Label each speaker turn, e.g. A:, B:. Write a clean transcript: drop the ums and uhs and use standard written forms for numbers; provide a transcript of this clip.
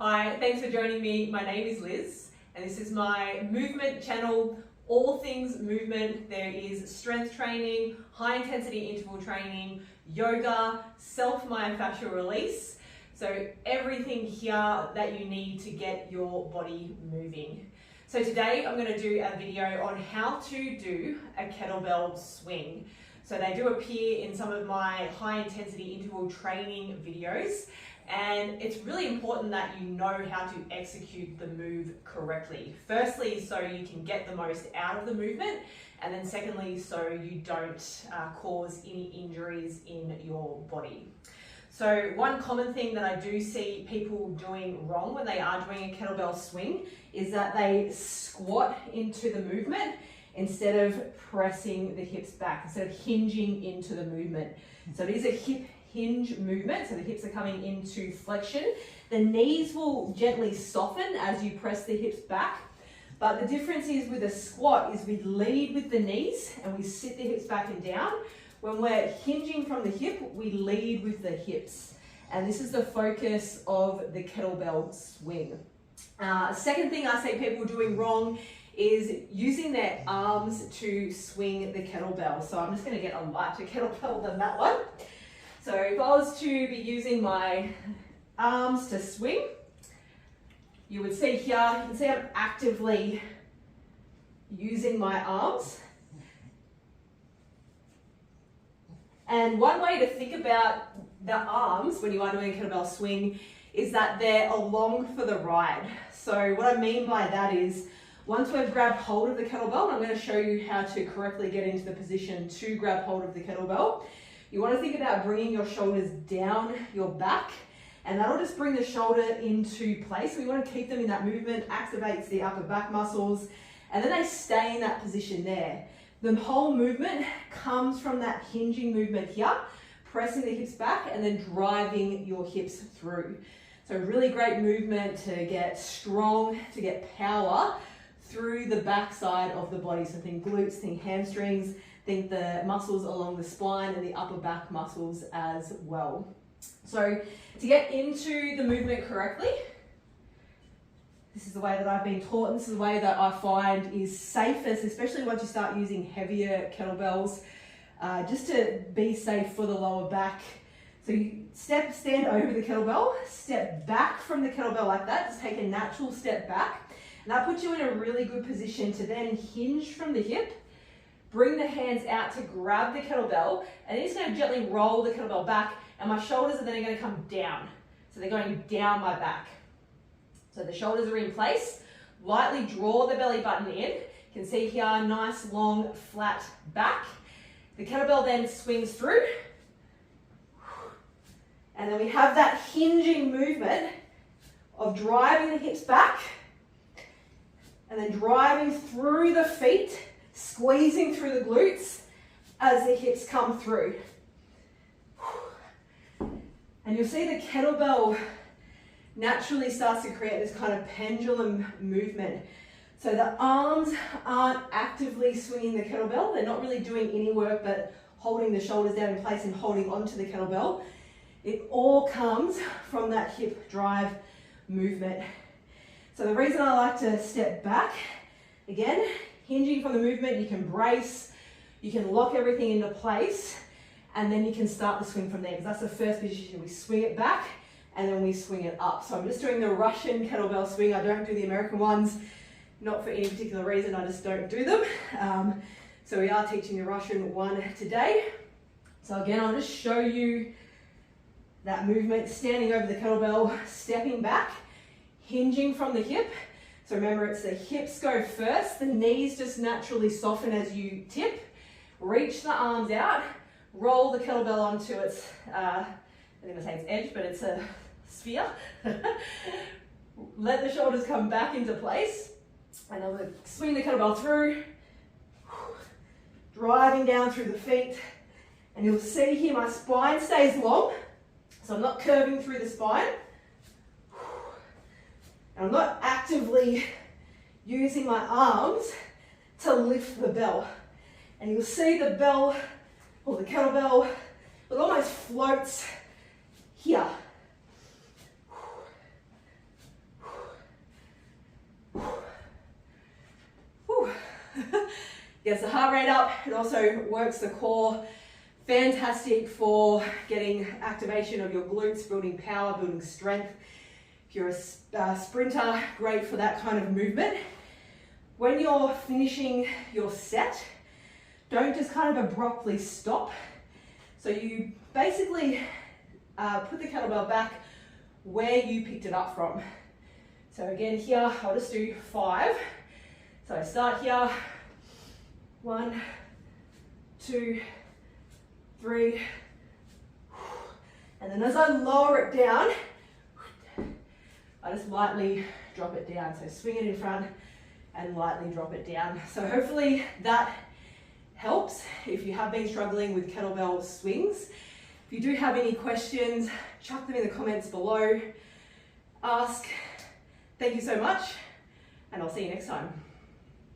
A: Hi, thanks for joining me. My name is Liz and this is my movement channel, all things movement. There is strength training, high intensity interval training, yoga, self-myofascial release. So everything here that you need to get your body moving. So today I'm going to do a video on how to do a kettlebell swing. So they do appear in some of my high intensity interval training videos. And it's really important that you know how to execute the move correctly. Firstly, so you can get the most out of the movement, and then secondly, so you don't cause any injuries in your body. So one common thing that I do see people doing wrong when they are doing a kettlebell swing is that they squat into the movement instead of pressing the hips back, instead of hinging into the movement. So it is a hip hinge movement, so the hips are coming into flexion. The knees will gently soften as you press the hips back, but the difference is with a squat is we lead with the knees and we sit the hips back and down. When we're hinging from the hip, we lead with the hips, and this is the focus of the kettlebell swing. Second thing I see people doing wrong is using their arms to swing the kettlebell. So I'm just going to get a lighter kettlebell than that one. So if I was to be using my arms to swing, you would see here, you can see I'm actively using my arms. And one way to think about the arms when you are doing a kettlebell swing is that they're along for the ride. So what I mean by that is, once we've grabbed hold of the kettlebell, and I'm going to show you how to correctly get into the position to grab hold of the kettlebell, you want to think about bringing your shoulders down your back, and that'll just bring the shoulder into place. We want to keep them in that movement, activates the upper back muscles, and then they stay in that position there. The whole movement comes from that hinging movement here, pressing the hips back and then driving your hips through. So really great movement to get strong, to get power through the back side of the body. So think glutes, think hamstrings, think the muscles along the spine and the upper back muscles as well. So to get into the movement correctly, this is the way that I've been taught, and this is the way that I find is safest, especially once you start using heavier kettlebells, just to be safe for the lower back. So you stand over the kettlebell, step back from the kettlebell like that, just take a natural step back, and that puts you in a really good position to then hinge from the hip. Bring the hands out to grab the kettlebell, and then just going to gently roll the kettlebell back, and my shoulders are then going to come down. So they're going down my back. So the shoulders are in place. Lightly draw the belly button in. You can see here, nice long flat back. The kettlebell then swings through. And then we have that hinging movement of driving the hips back, and then driving through the feet, squeezing through the glutes as the hips come through. And you'll see the kettlebell naturally starts to create this kind of pendulum movement. So the arms aren't actively swinging the kettlebell. They're not really doing any work but holding the shoulders down in place and holding onto the kettlebell. It all comes from that hip drive movement. So the reason I like to step back, again, hinging from the movement, you can brace, you can lock everything into place, and then you can start the swing from there, because that's the first position. We swing it back and then we swing it up. So I'm just doing the Russian kettlebell swing. I don't do the American ones, not for any particular reason, I just don't do them. So we are teaching the Russian one today. So again, I'll just show you that movement, standing over the kettlebell, stepping back, hinging from the hip. So remember, it's the hips go first, the knees just naturally soften as you tip. Reach the arms out, roll the kettlebell onto its, I think I say its edge, but it's a sphere. Let the shoulders come back into place, and then we'll swing the kettlebell through, driving down through the feet. And you'll see here my spine stays long, so I'm not curving through the spine. And I'm not actively using my arms to lift the bell. And you'll see the bell, or the kettlebell, it almost floats here. Gets the heart rate up. It also works the core. Fantastic for getting activation of your glutes, building power, building strength. If you're a sprinter, great for that kind of movement. When you're finishing your set, don't just kind of abruptly stop. So you basically put the kettlebell back where you picked it up from. So again here, I'll just do 5. So I start here, 1, 2, 3, and then as I lower it down, I just lightly drop it down. So swing it in front and lightly drop it down. So hopefully that helps if you have been struggling with kettlebell swings. If you do have any questions, chuck them in the comments below. Ask. Thank you so much, and I'll see you next time.